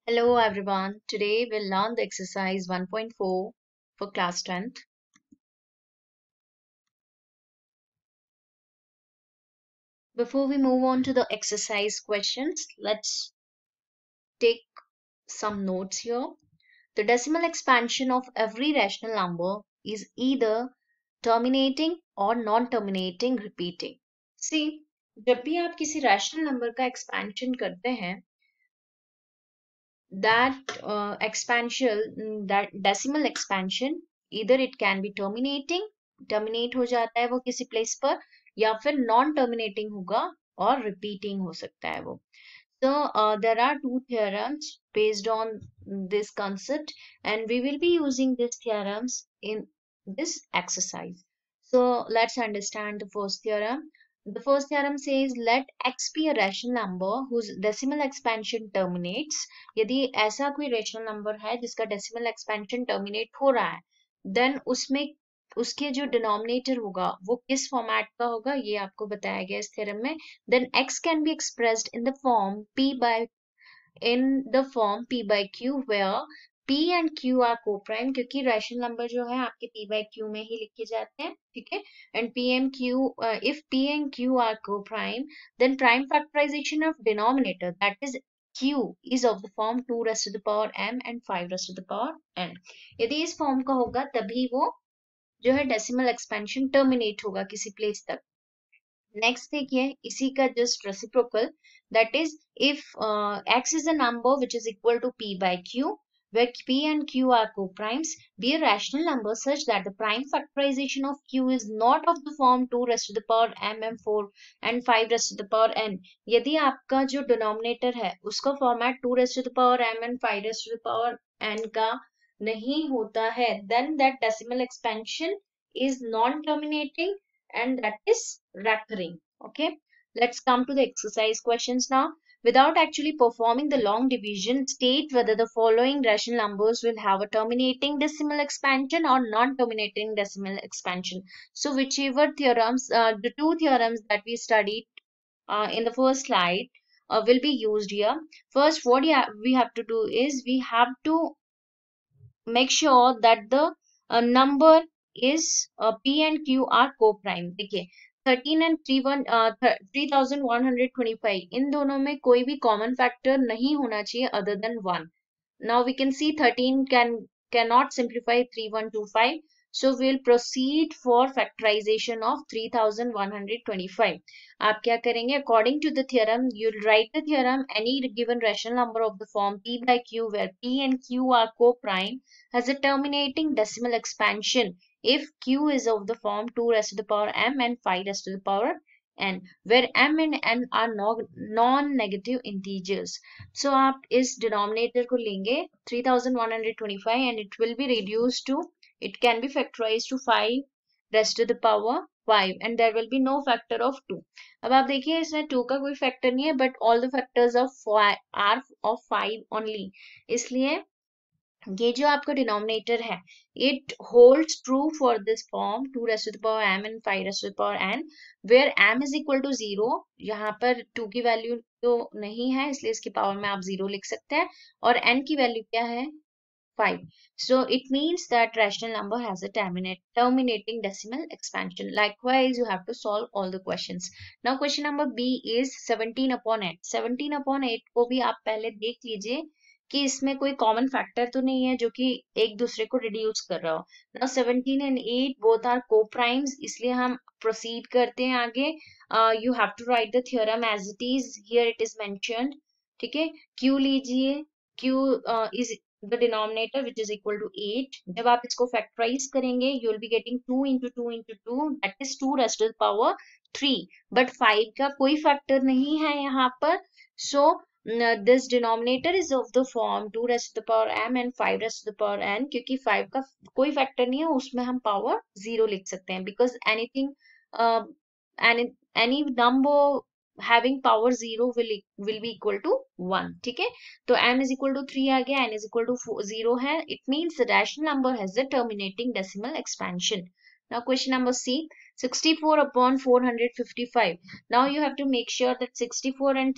Hello everyone. Today we'll learn the exercise 1.4 for class 10th. Before we move on to the exercise questions, let's take some notes here. The decimal expansion of every rational number is either terminating or non-terminating repeating. See, जब भी आप किसी rational number का expansion करते हैं, that decimal expansion, either it can be terminate हो जाता है वो किसी place पर, या फिर non terminating होगा और repeating हो सकता है वो. So there are two theorems based on this concept, and we will be using these theorems in this exercise. So let's understand the first theorem. The first theorem says let x be a rational number whose decimal expansion terminates. यदि ऐसा कोई rational number है जिसका decimal expansion terminate हो रहा है, then उसमें उसके जो डिनोमिनेटर होगा वो किस फॉर्मेट का होगा ये आपको बताया गया इस थ्योरम में. Then x can be expressed in the form p by q where p and q are co-prime, क्योंकि रैशनल नंबर जो है आपके p by q में ही लिखे जाते हैं, ठीक है. And p and q, if p and q are co-prime, then prime factorization of denominator, that is q, is of the form 2 raised to the power m and 5 raised to the power n. यदि इस form का होगा तभी वो जो है decimal expansion terminate होगा किसी प्लेस तक. नेक्स्ट देखिए इसी का just reciprocal, that is if x is a number which is equal to p by q where p and q are co-primes, be a rational number such that the prime factorization of q is not of the form 2 raised to the power m and 4 and 5 raised to the power n. यदि आपका जो denominator है उसका format 2 raised to the power m and 5 raised to the power n का नहीं होता है, then that decimal expansion is non-terminating and that is recurring. Okay, let's come to the exercise questions now. Without actually performing the long division, state whether the following rational numbers will have a terminating decimal expansion or non-terminating decimal expansion. So whichever theorems, the two theorems that we studied in the first slide will be used here. First, what we have to do is we have to make sure that the number is p and q are co-prime. देखिए 13 and 3125 इन दोनों में कोई भी common factor नहीं होना चाहिए other than 1. Now we can see 13 cannot simplify 3125. So we'll proceed for factorization of 3125. आप क्या करेंगे? According to the theorem, you'll write the theorem. Any given rational number of the form p by q where p and q are co-prime has a terminating decimal expansion if q is of the form 2 raised to the power m and 5 raised to the power n, where m and n are non-negative integers. So आप इस denominator को लेंगे 3125 and it will be reduced to, it can be factorized to 5 raised to the power 5 and there will be no factor of 2. अब आप देखिए इसमें 2 का कोई फैक्टर नहीं है but all the factors of 5 are of 5 only. इसलिए ये जो आपका डिनोमिनेटर है it holds true for this form 2 raised to the power m and 5 raised to the power n where m is equal to 0. यहाँ पर 2 की value तो नहीं है इसलिए इसकी पावर में आप 0 लिख सकते हैं और n की वैल्यू क्या है 5. So it means that rational number has a terminating decimal expansion. Likewise, you have to solve all the questions. Now question number B is 17 upon 8. 17 upon 8 को भी आप पहले देख लीजिए कि इसमें कोई कॉमन फैक्टर तो नहीं है जो कि एक दूसरे को रिड्यूस कर रहा हो. Now 17 and 8 both are co-primes, इसलिए हम प्रोसीड करते हैं आगे. You have to write the theorem as it is. Here it is mentioned. ठीक है, Q लीजिए. Q is the denominator which is equal to 8. जब आप इसको factorize करेंगे you will be getting 2 into 2 into 2, that is 2 raised to the power 3. But 5 का कोई factor नहीं है यहाँ पर. So this denominator is of the form 2 raised to the power m and 5 raised to the power n. क्योंकि 5 का कोई factor नहीं है उसमें हम power 0 लिख सकते हैं because anything any number having power 0 will be equal to 1. ठीक है, तो m is equal to 3 आ गया, n is equal to 0 है. It means the rational number has a terminating decimal expansion. Now question number C, 64 upon 455. Now you have to make sure that 64 and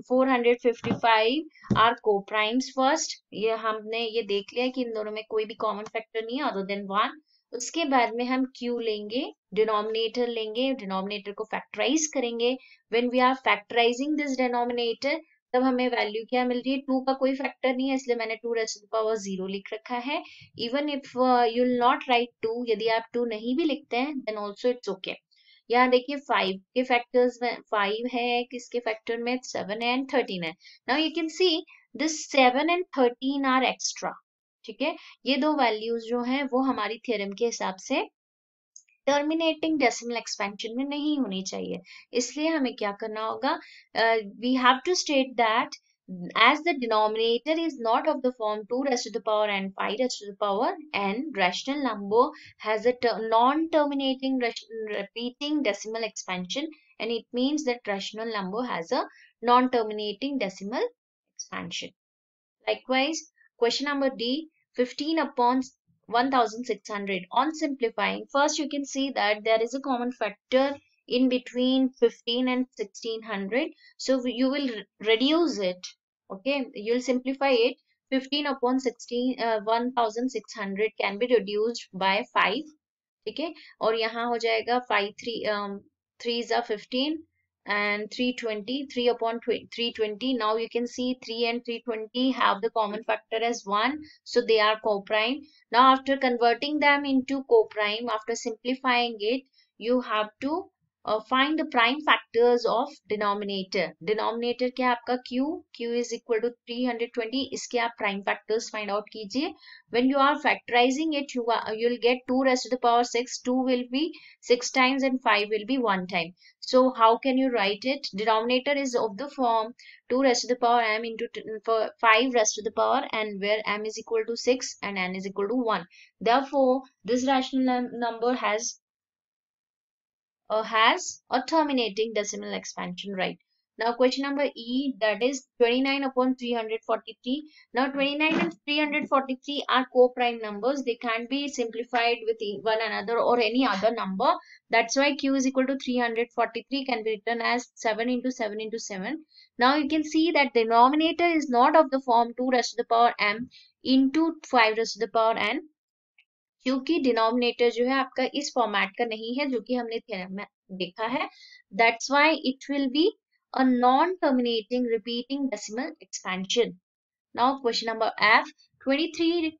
455 are co-primes first. ये हमने ये देख लिया कि इन दोनों में कोई भी कॉमन फैक्टर नहीं है other than 1. उसके बाद में हम Q लेंगे, डिनोमिनेटर लेंगे, डिनोमिनेटर को फैक्टराइज करेंगे. When we are factorizing this denominator, तब हमें वैल्यू क्या मिल रही है, 2 का कोई फैक्टर नहीं है इसलिए मैंने 2 रेज़ टू द पावर 0 लिख रखा है. Even if you will not right 2, यदि आप 2 नहीं भी लिखते हैं देन ऑल्सो इट्स ओके. यहाँ देखिए 5 के फैक्टर्स में 5 है, किसके फैक्टर में 7 है एंड 13 है. Now you can see this 7 and 13 are extra. ठीक है, ये दो वैल्यूज जो हैं वो हमारी थ्योरम के हिसाब से टर्मिनेटिंग डेसिमल एक्सपेंशन में नहीं होनी चाहिए. इसलिए हमें क्या करना होगा, we have to state that as the denominator is not of the form 2 raised to the power n 5 raised to the power n, rational number has a non-terminating repeating decimal expansion, and it means that rational number has a non-terminating decimal expansion. Likewise, question number D, 15 upon 1600. On simplifying, first you can see that there is a common factor in between 15 and 1600. So you will reduce it. Okay, you'll simplify it. 15 upon 1600 can be reduced by 5. ठीक है, और यहाँ हो जाएगा 5 3 is 15 and 320, 3 upon 320. Now you can see 3 and 320 have the common factor as 1, so they are co-prime. Now after converting them into co-prime, after simplifying it, you have to find the prime factors of denominator. Denominator क्या आपका Q is equal to 320. इसके आप prime factors find out कीजिए. When you are factorizing it, you'll get 2 raised to the power 6. 2 will be 6 times and 5 will be 1 time. So how can you write it? Denominator is of the form 2 raised to the power m into 5 raised to the power n, where m is equal to 6 and n is equal to 1. Therefore, this rational number has a terminating decimal expansion, right? Now question number E, that is 29 upon 343. Now 29 and 343 are co-prime numbers. They can be simplified with one another or any other number. That's why Q is equal to 343 can be written as 7 into 7 into 7. Now you can see that the denominator is not of the form 2 raised to the power m into 5 raised to the power n, क्योंकि denominator जो है आपका इस format का नहीं है जो कि हमने थ्योरम में देखा है. That's why it will be a non terminating repeating decimal expansion. Now question number F, 23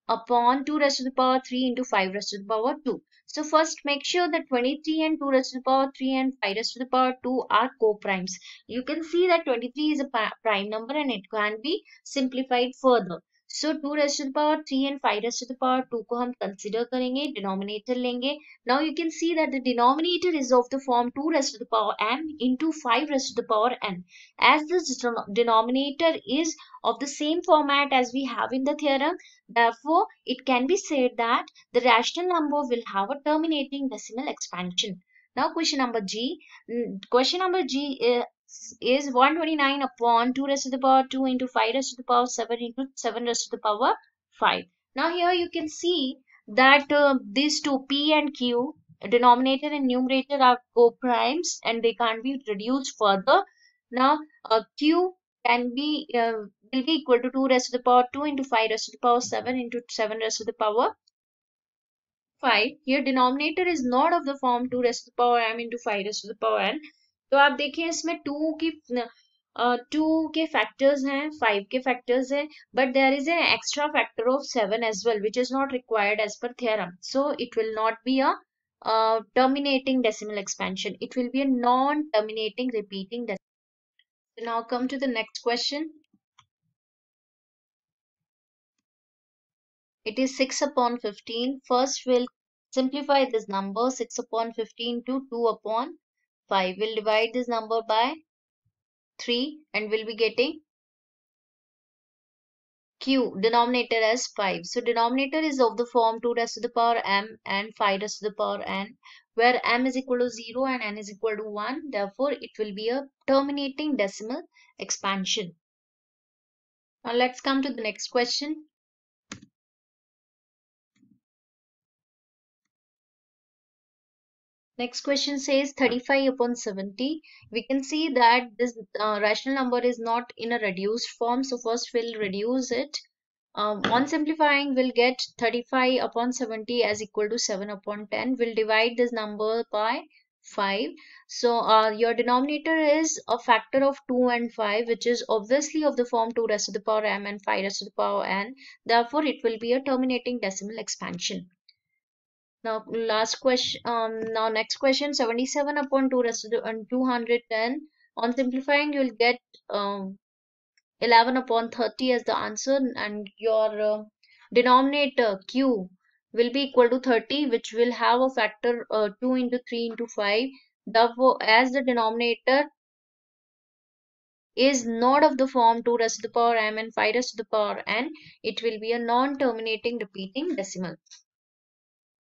upon 2 raised to the power 3 into 5 raised to the power 2. So first make sure that 23 and 2 raised to the power 3 and 5 raised to the power 2 are co-primes. You can see that 23 is a prime number and it can be simplified further. So 2 raised to the power 3 and 5 raised to the power 2 को हम consider करेंगे, denominator लेंगे. Now you can see that the denominator is of the form 2 raised to the power m into 5 raised to the power n. As this denominator is of the same format as we have in the theorem, therefore it can be said that the rational number will have a terminating decimal expansion. Now question number G. Question number G is 129 upon 2 raised to the power 2 into 5 raised to the power 7 into 7 raised to the power 5. Now here you can see that these two P and Q, denominator and numerator, are co-primes and they can't be reduced further. Now Q can be will be equal to 2 raised to the power 2 into 5 raised to the power 7 into 7 raised to the power 5. Here denominator is not of the form 2 raised to the power m into 5 raised to the power n. तो आप देखिए इसमें 2 के factors हैं, 5 के factors हैं, but there is an extra factor of 7 as well, which is not required as per theorem. So it will not be a terminating decimal expansion. It will be a non-terminating repeating decimal. So now come to the next question. It is 6 upon 15. First we'll simplify this number 6 upon 15 to 2 upon 5. We'll divide this number by 3 and we'll be getting Q, denominator as 5. So denominator is of the form 2 raised to the power m and 5 raised to the power n, where m is equal to 0 and n is equal to 1. Therefore, it will be a terminating decimal expansion. Now let's come to the next question. Next question says 35 upon 70. We can see that this rational number is not in a reduced form. So first we'll reduce it. On simplifying, we'll get 35 upon 70 as equal to 7 upon 10. We'll divide this number by 5. So your denominator is a factor of 2 and 5, which is obviously of the form 2 raised to the power m and 5 raised to the power n. Therefore, it will be a terminating decimal expansion. Now last question. Now next question, 77 upon 2 raised to the 210. On simplifying, you will get 11 upon 30 as the answer, and your denominator q will be equal to 30, which will have a factor 2 into 3 into 5. Therefore, as the denominator is not of the form 2 raised to the power m and 5 raised to the power n, it will be a non-terminating repeating decimal.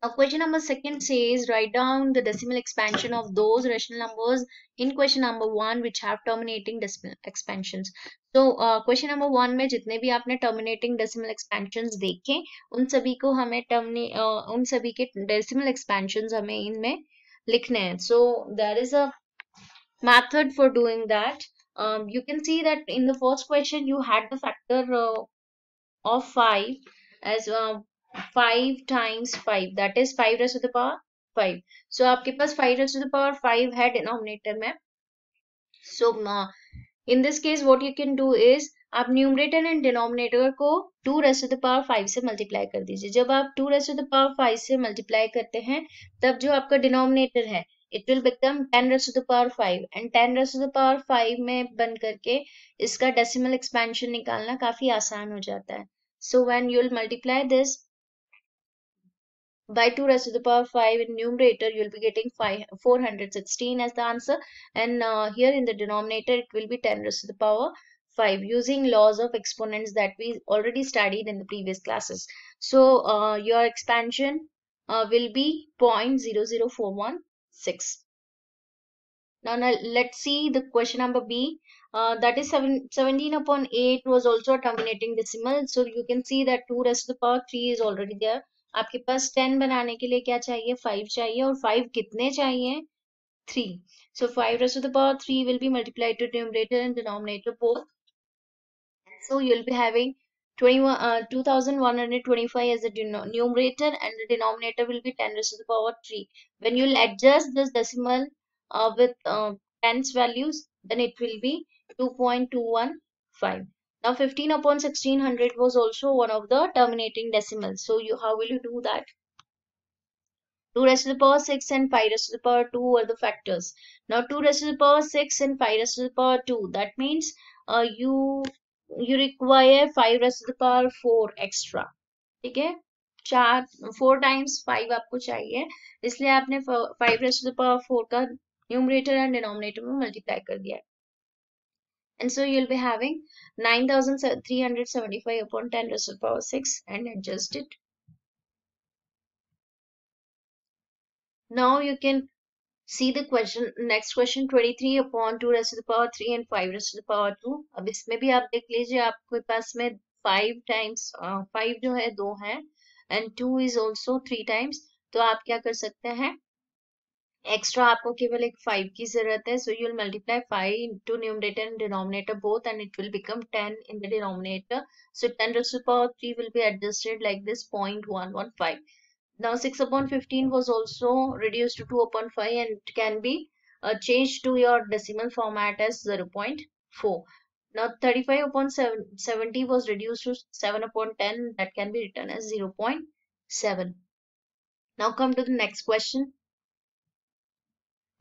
Now, question number second says write down the decimal expansion of those rational numbers in question number 1 which have terminating decimal expansions. So, question number 1 में जितने भी आपने terminating decimal expansions देखे, उन सभी को हमें उन सभी के decimal expansions हमें इनमें लिखने हैं. So, there is a method for doing that. You can see that in the first question you had the factor of 5 as 5 times 5, that is 5 raised to the power 5. So आपके पास 5 raised to the power 5 है denominator में. So in this case what you can do is आप numerator and denominator को 2 raised to the power 5 से multiply कर दीजिए. जब आप 2 raised to the power 5 से multiply करते हैं तब जो आपका denominator है it will become 10 raised to the power 5, and 10 raised to the power 5 में बन करके इसका decimal expansion निकालना काफी आसान हो जाता है. So when you will multiply this by 2 raised to the power 5 in numerator, you will be getting 416 as the answer, and here in the denominator it will be 10 raised to the power 5 using laws of exponents that we already studied in the previous classes. So your expansion will be 0.00416. Now let's see the question number B. That is 17 upon 8 was also a terminating decimal. So you can see that 2 raised to the power 3 is already there. आपके पास 10 बनाने के लिए क्या चाहिए? 5 चाहिए, और 5 कितने चाहिए? 3. So 5 raised to the power 3 will be multiplied to numerator and denominator both. So you'll be having 2125 as the numerator, and the denominator will be 10 raised to the power 3. When you'll adjust this decimal with tens values, then it will be 2.215. Now 15 upon 1600 was also one of the terminating decimals. So how will you do that? 2 raised to the power 6 and 5 raised to the power 2 are the factors. Now 2 raised to the power 6 and 5 raised to the power 2. That means you require 5 raised to the power 4 extra. ठीक है, 4 times 5 आपको चाहिए, इसलिए आपने 5 raised to the power 4 का numerator and denominator में multiply कर दिया. And so you'll be having 9375 upon 10 raised to the power 6 and adjust it. Now you can see the question, next question, 23 upon 2 raised to the power 3 and 5 raised to the power 2. अब इसमें भी आप देख लीजिए, आपके पास में 5 times 5 जो है 2 है, and 2 is also 3 times. तो आप क्या कर सकते हैं, एक्स्ट्रा आपको केवल एक 5 की जरूरत है. So you'll multiply 5 into numerator and denominator both, and it will become 10 in the denominator. So 10 raised to the power 3 will be adjusted like this, 0.115. Now 6 upon 15 was also reduced to 2 upon 5, and it can be changed to your decimal format as 0.4. Now 35 upon 70 was reduced to 7 upon 10, that can be written as 0.7. Now come to the next question.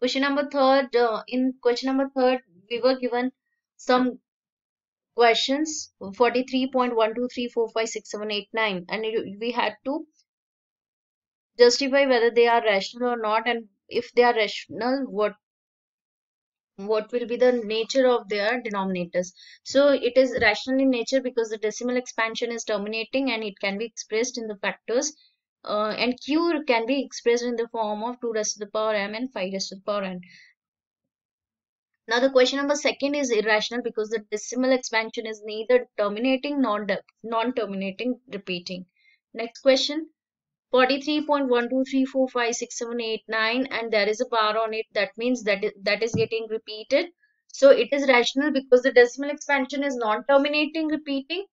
Question number third. In question number third, we were given some questions 43.123456789, and we had to justify whether they are rational or not, and if they are rational, what will be the nature of their denominators. So it is rational in nature because the decimal expansion is terminating, and it can be expressed in the factors, and q can be expressed in the form of 2 raised to the power m and 5 raised to the power n. Now the question number second is irrational because the decimal expansion is neither terminating nor non-terminating repeating. Next question. 43.12345678 9, and there is a bar on it. That means that is getting repeated. So it is rational because the decimal expansion is non-terminating repeating.